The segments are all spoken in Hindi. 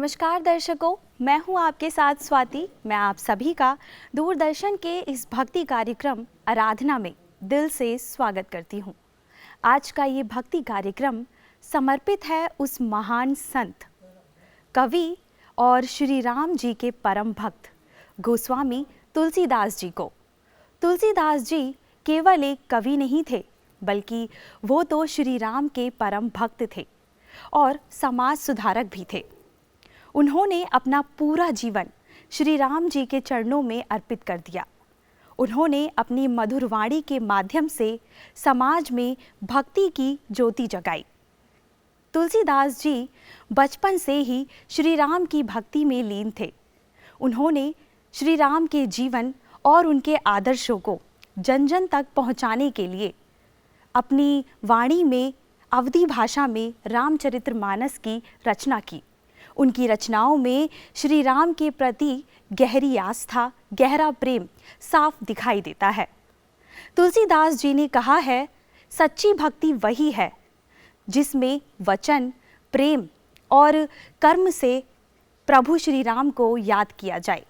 नमस्कार दर्शकों, मैं हूं आपके साथ स्वाति। मैं आप सभी का दूरदर्शन के इस भक्ति कार्यक्रम आराधना में दिल से स्वागत करती हूं। आज का ये भक्ति कार्यक्रम समर्पित है उस महान संत, कवि और श्री राम जी के परम भक्त गोस्वामी तुलसीदास जी को। तुलसीदास जी केवल एक कवि नहीं थे, बल्कि वो तो श्री राम के परम भक्त थे और समाज सुधारक भी थे। उन्होंने अपना पूरा जीवन श्री राम जी के चरणों में अर्पित कर दिया। उन्होंने अपनी मधुर वाणी के माध्यम से समाज में भक्ति की ज्योति जगाई। तुलसीदास जी बचपन से ही श्री राम की भक्ति में लीन थे। उन्होंने श्री राम के जीवन और उनके आदर्शों को जन जन तक पहुंचाने के लिए अपनी वाणी में अवधी भाषा में रामचरितमानस की रचना की। उनकी रचनाओं में श्री राम के प्रति गहरी आस्था, गहरा प्रेम साफ दिखाई देता है। तुलसीदास जी ने कहा है, सच्ची भक्ति वही है जिसमें वचन, प्रेम और कर्म से प्रभु श्री राम को याद किया जाए,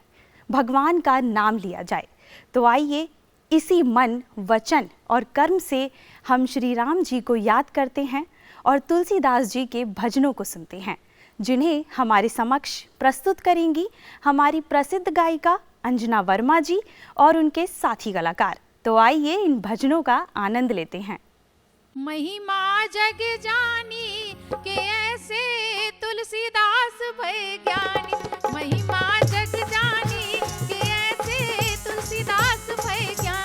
भगवान का नाम लिया जाए। तो आइए इसी मन, वचन और कर्म से हम श्री राम जी को याद करते हैं और तुलसीदास जी के भजनों को सुनते हैं, जिन्हें हमारे समक्ष प्रस्तुत करेंगी हमारी प्रसिद्ध गायिका अंजना वर्मा जी और उनके साथी कलाकार। तो आइए इन भजनों का आनंद लेते हैं। महिमा जग जानी के ऐसे तुलसीदास भय ज्ञानी, महिमा जग जानी के ऐसे तुलसीदास भय ज्ञानी।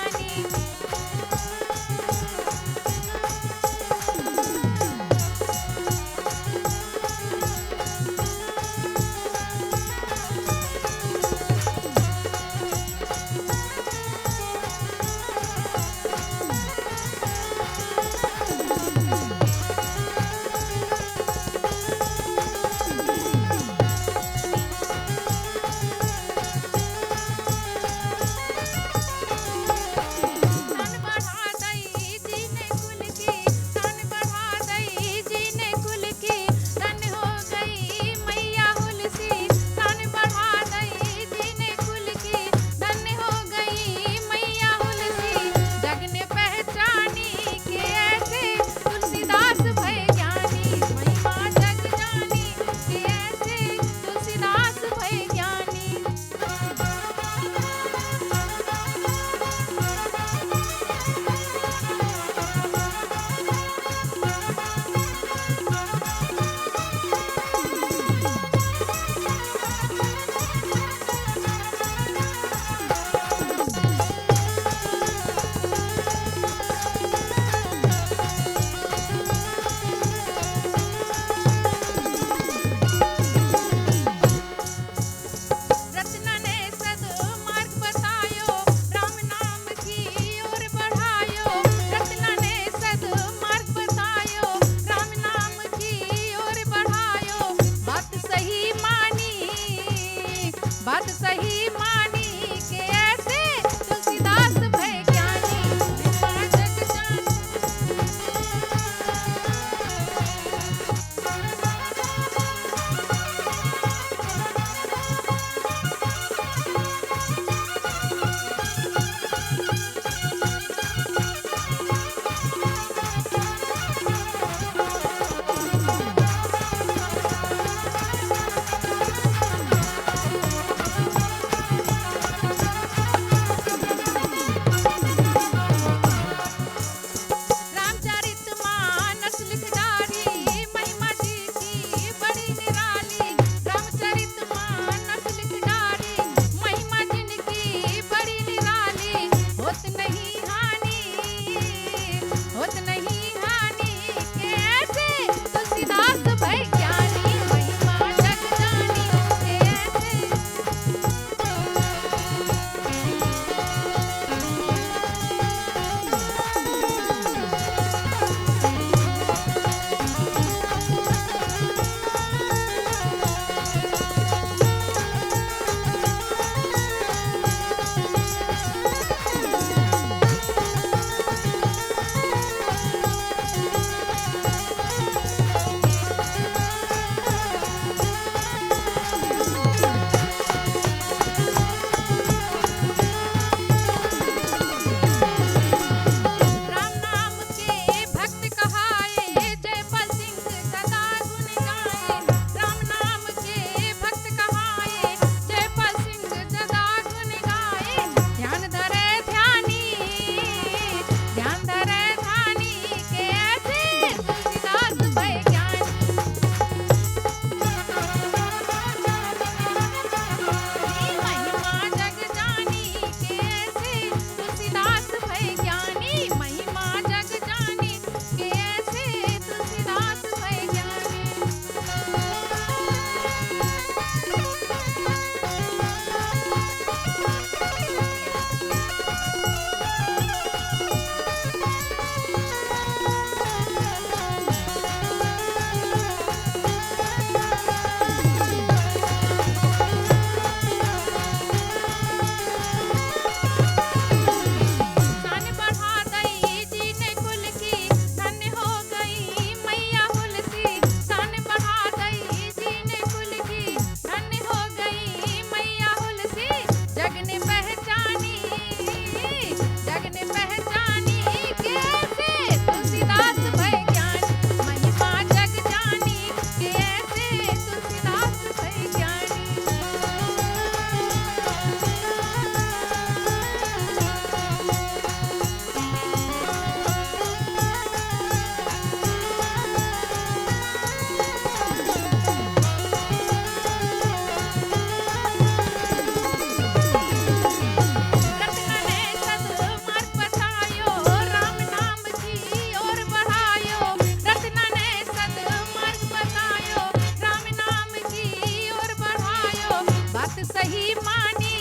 बात सही मानी के ऐसे तुलसीदास भय ज्ञानी, महिमा जग जानी। जग ने पहचानी, जग ने पहचानी कैसे तुलसीदास भय ज्ञानी, महिमा जग जानी कैसे तुलसीदास भय ज्ञानी। रत्न ने सद्मार्ग बतायो, राम नाम जी और बढ़ायो। रत्न ने सद्मार्ग बतायो, राम नाम जी और बढ़ायो। बात सही मानी,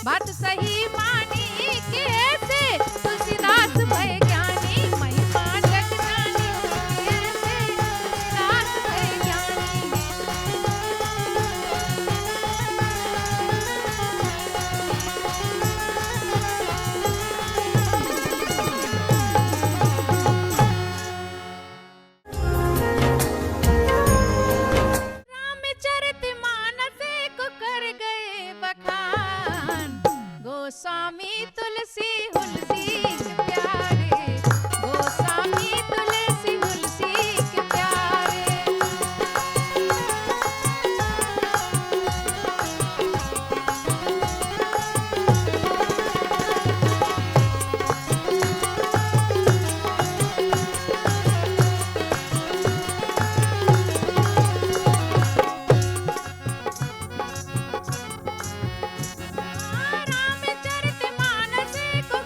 बात सही मानी कैसे तुलसीदास भय ज्ञानी, महिमा जग जानी कैसे तुलसीदास भय ज्ञानी। रामचरितमानस को कर गए बखान, गोस्वामी तुलसी हुलसी के प्यारे, गोस्वामी तुलसी हुलसी के प्यारे। रामचरितमानस को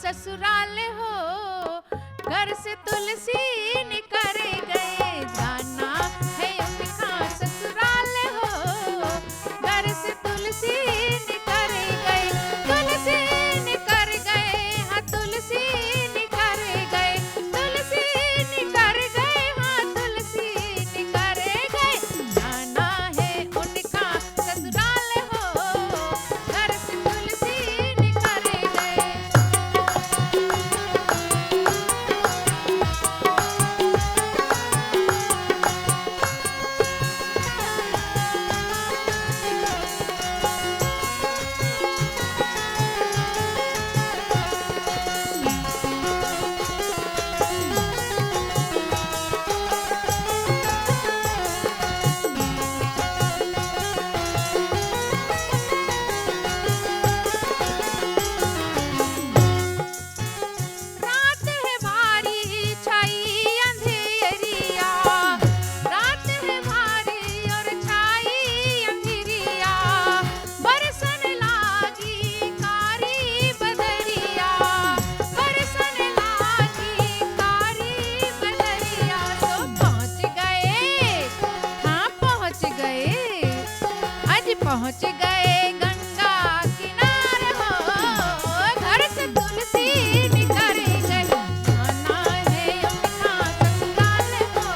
ससुराल हो, घर से तुलसी निकर गए, जाना है उनका ससुराल हो, घर से तुलसी निकर गए, तुलसी निकर गए, हाँ तुलसी निकर गए, तुलसी निकर गए, हाँ तुलसी निकर गए, जाना है उनका ससुराल हो, घर से तुलसी निकर गए। रात है भारी छाई अंधेरिया, रात है भारी और छाई अंधेरिया, बरसन लागी कारी बदरिया, बरसन लागी कारी बदरिया, तो पहुँच गए, हाँ पहुँच गए, आज पहुँच गए गंगा किनारे हो, घर से तुलसी निकर गए, जाना है उनका ससुराल हो,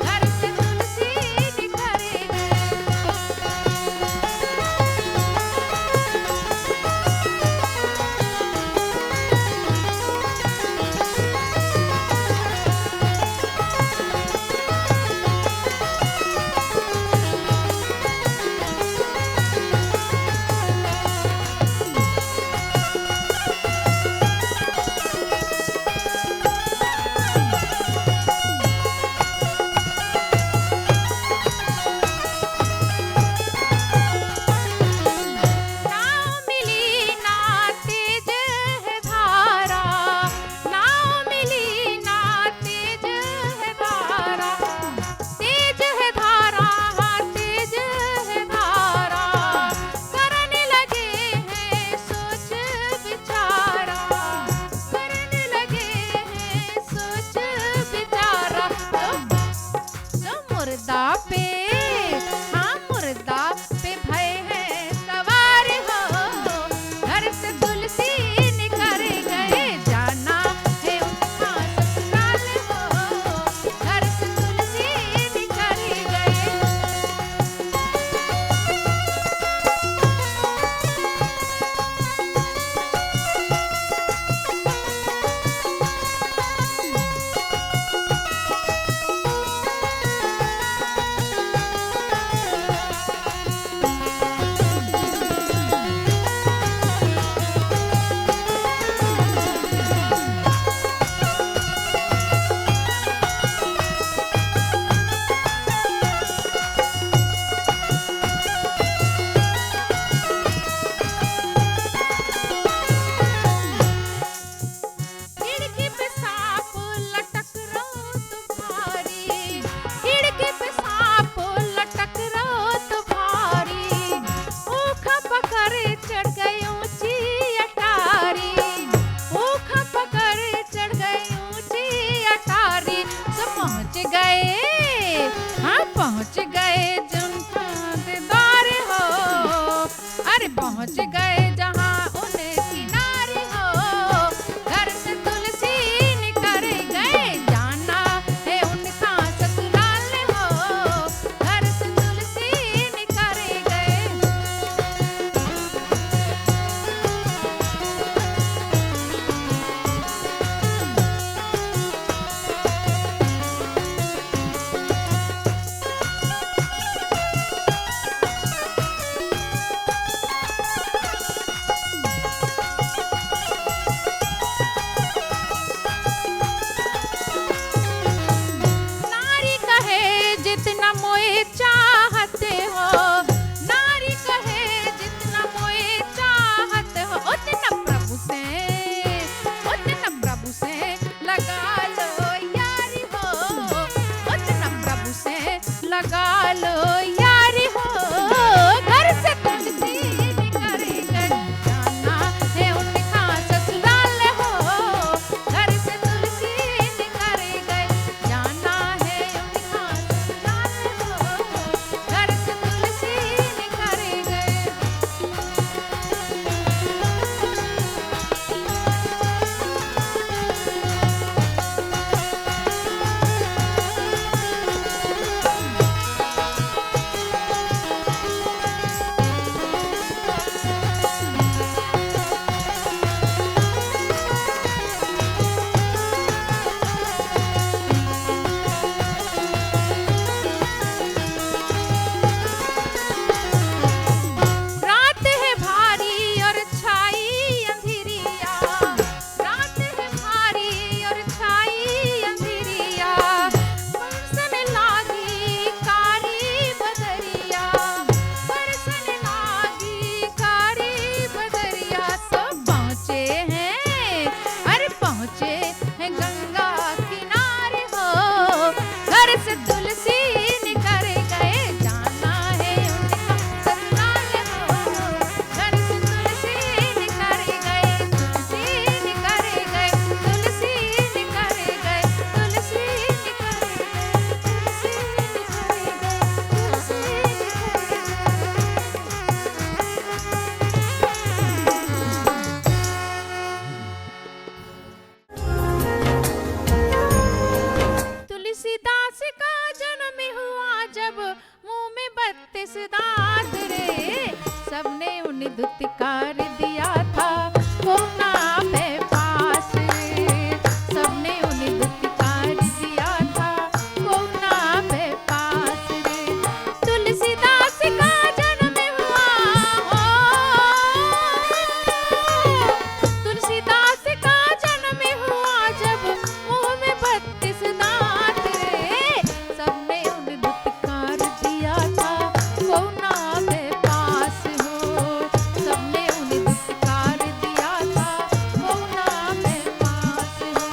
घर से तुलसी निकर गए। नाव मिली ना तेज है धारा, नाव मिली ना तेज है धारा, तेज है धारा, हाँ तेज है धारा, करने लगे हैं सोच विचारा, करने लगे हैं सोच विचारा, तो मुर्दा पे, हाँ मुर्दा पे भय है सवार हो, घर से तुलसी निकर गए, जाना है उनका ससुराल हो, घर से तुलसी निकर गए। खिड़की पे सांप लटक रहो तुम्हारी, खिड़की पे सांप लटक रहो तुम्हारी, ऊख पकड़ चढ़ गई ऊंची अटारी, ऊख पकड़ चढ़ गई ऊंची अटारी, सब पहुंच गए, हाँ पहुंच गए जनता दीदार हो, अरे पहुंच गए जहाँ उन किनारे हो, घर से तुलसी निकर गए, जाना है उनका ससुराल हो, घर से तुलसी निकर गए। रे सबने उन्हें धुतकार दिया था कोना पे पास रे सबने उन्हें धुतकार दिया था कोना पे पास रे तुलसीदास का जन्म हुआ हो तुलसीदास का जन्म हुआ जब मुंह में 32 दांत रे सबने उन्हें धुतकार दिया था कोना पे पास हो सबने उन्हें धुतकार दिया था कोना पे पास हो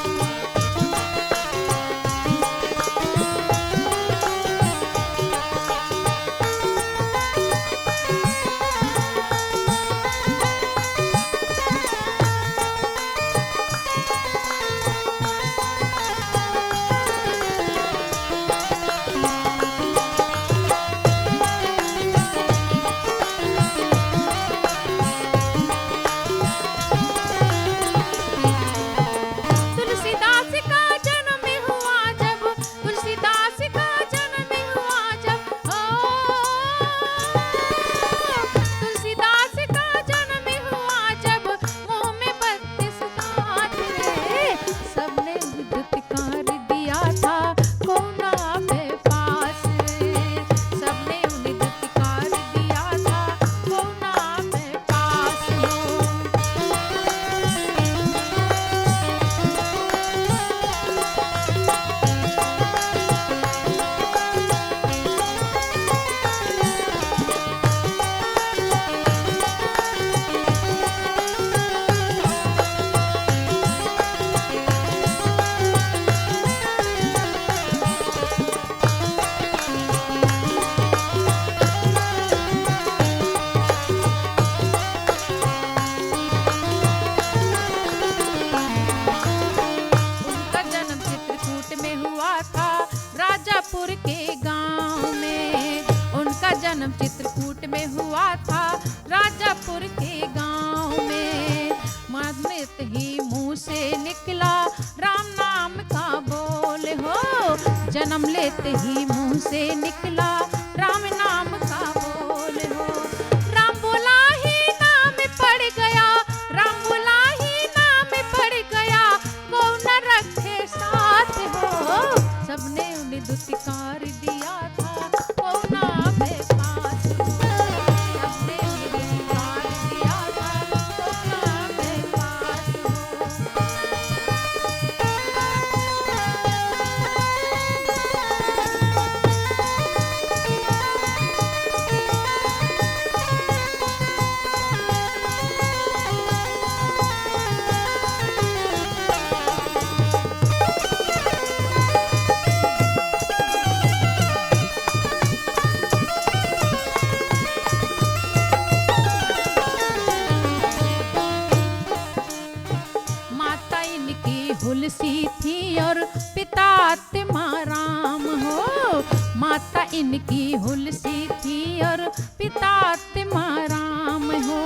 तुलसीदास का जन्म हुआ जब तुलसीदास का जन्म हुआ जब तुलसीदास का जन्म हुआ जब मुंह में 32 दांत रे सबने धुतकार दिया था कोना पे पास रे सबने उन्हें धुतकार दिया था कोना पे पास हो उनका जन्म चित्रकूट में हुआ था राजापुर के गांव में उनका जन्म चित्रकूट में हुआ था राजापुर के गांव में मृत ही मुंह से निकला राम नाम का बोल हो जन्म लेते ही मुंह से निकला राम नाम का बोल हो राम बोला ही नाम पड़ गया राम बोला ही नाम पड़ गया कौन रखे साथ हो सबने उन्हें धुतकार दिया था कोना पे पास हो सबने उन्हें धुतकार दिया था कोना पे पास हो माता इनकी हुलसी थी और पिता तिमाराम हो माता इनकी हुलसी थी और पिता तिमाराम हो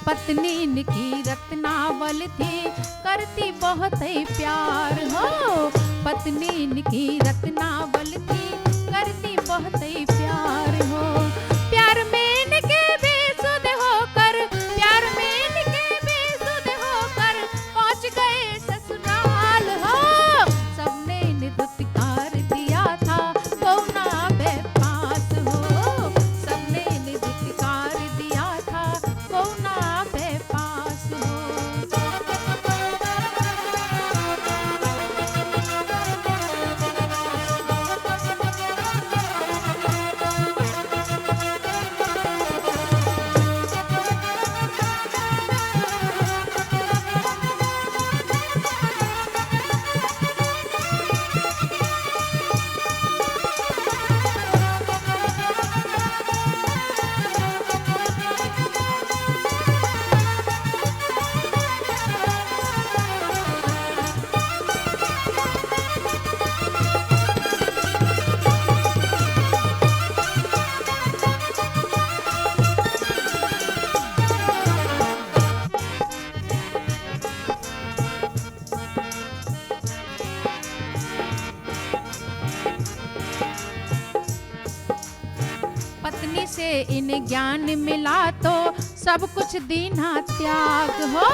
पत्नी इनकी रत्नावल थी करती बहुत ही प्यार हो पत्नी इनकी रत्नावल थी करती बहुत ही प्यार हो प्यार में इनके बेसुध होकर प्यार में इनके बेसुध होकर पहुंच गए ससुराल हो सबने इन्हें धुतकार दिया था कोना पे पास हो सबने इन्हें धुतकार दिया था कोना पे पास हो इन्हें ज्ञान मिला तो सब कुछ दीना त्याग हो।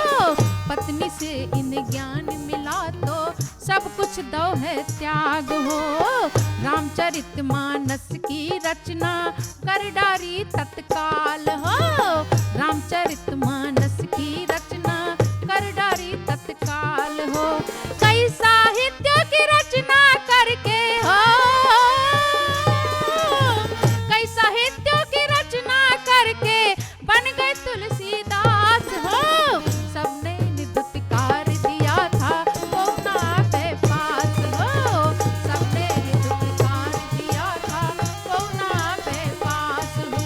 पत्नी से इन्हें ज्ञान मिला तो सब कुछ दो है त्याग हो। रामचरितमानस की रचना कर डारी तत्काल हो। रामचरितमानस की रचना कर डारी तत्काल हो। कई साहित्य की रचना करके हो, कई साहित्यों की रचना करके बन गए तुलसीदास हो। सबने निधुतकार दिया था वो ना पे पास हो। सबने निधुतकार दिया था वो ना पे पास हो।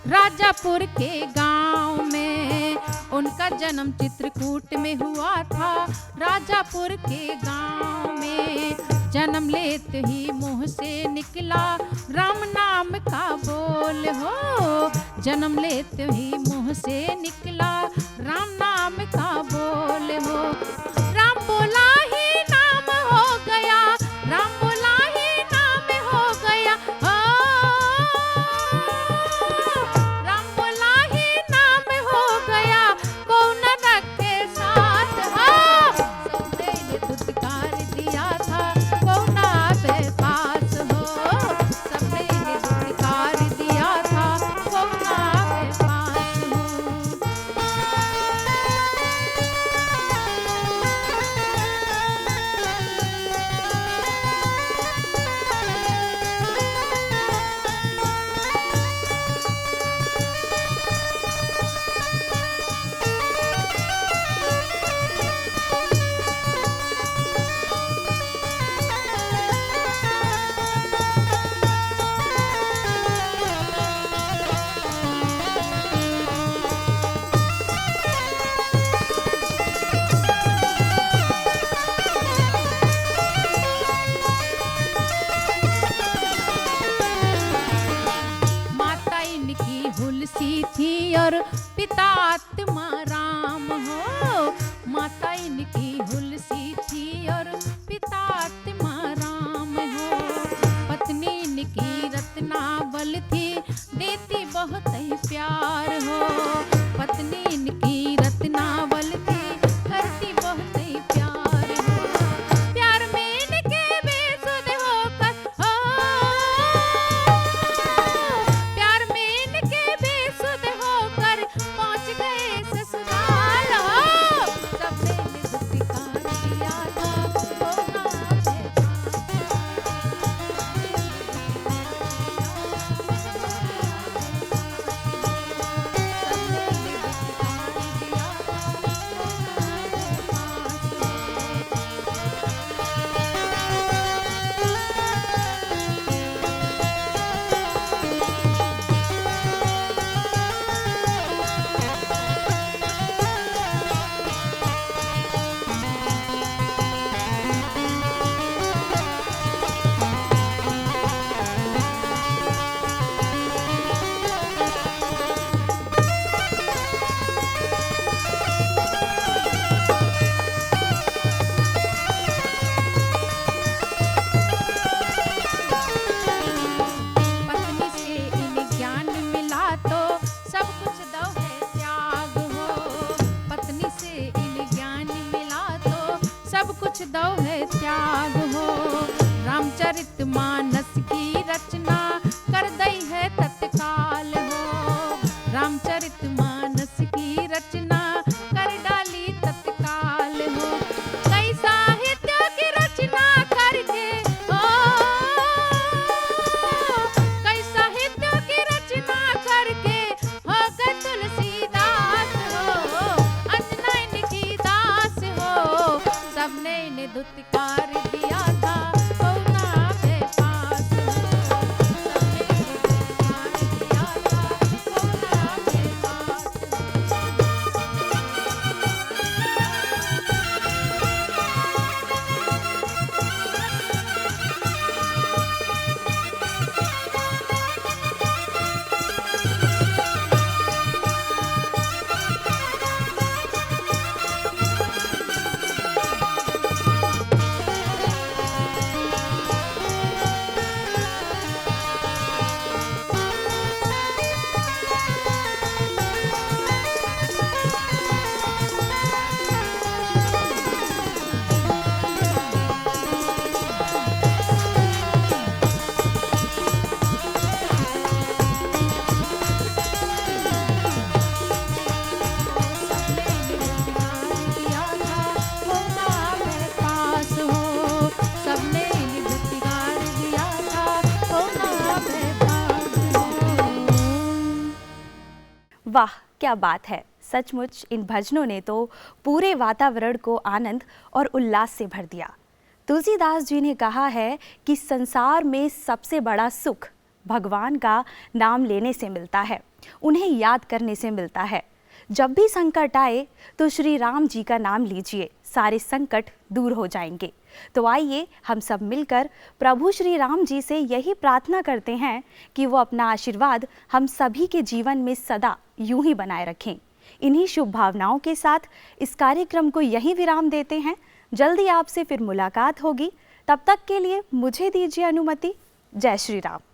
राजापुर के गांव में। उनका जन्म चित्रकूट में हुआ था, राजापुर के गांव में। जन्म लेते ही मुंह से निकला राम नाम का बोल हो। जन्म लेते ही मुंह से निकला राम नाम का बोल हो। राम बोला ही नाम हो गया, राम बोला ही नाम हो गया हो। राम बोला ही नाम हो गया, कौन रखे साथ हो। सबने निधुतकार दिया था कौन पे पास हो। सबने निधुतकार दिया था कौन पे पास हो। माता इनकी हुलसी थी और पिता आत्माराम हो। माता इनकी हुलसी थी और पिता आत्माराम हो। पत्नी इनकी रत्नावल थी, देती बहुत ही प्यार हो। पत्नी इनकी रत्नावल थी, करती बहुत ही प्यार हो। प्यार में इनके बेसुध होकर हो, प्यार में इनके बेसुध होकर पहुंच गए ससुराल धुतकार दिया था, कौना में पास हो। सबने धुतकार दिया था, कौना में पास हो। वाह, क्या बात है। सचमुच इन भजनों ने तो पूरे वातावरण को आनंद और उल्लास से भर दिया। तुलसीदास जी ने कहा है कि संसार में सबसे बड़ा सुख भगवान का नाम लेने से मिलता है, उन्हें याद करने से मिलता है। जब भी संकट आए तो श्री राम जी का नाम लीजिए, सारे संकट दूर हो जाएंगे। तो आइए हम सब मिलकर प्रभु श्री राम जी से यही प्रार्थना करते हैं कि वो अपना आशीर्वाद हम सभी के जीवन में सदा यूं ही बनाए रखें। इन्हीं शुभ भावनाओं के साथ इस कार्यक्रम को यहीं विराम देते हैं। जल्दी आपसे फिर मुलाकात होगी, तब तक के लिए मुझे दीजिए अनुमति। जय श्री राम।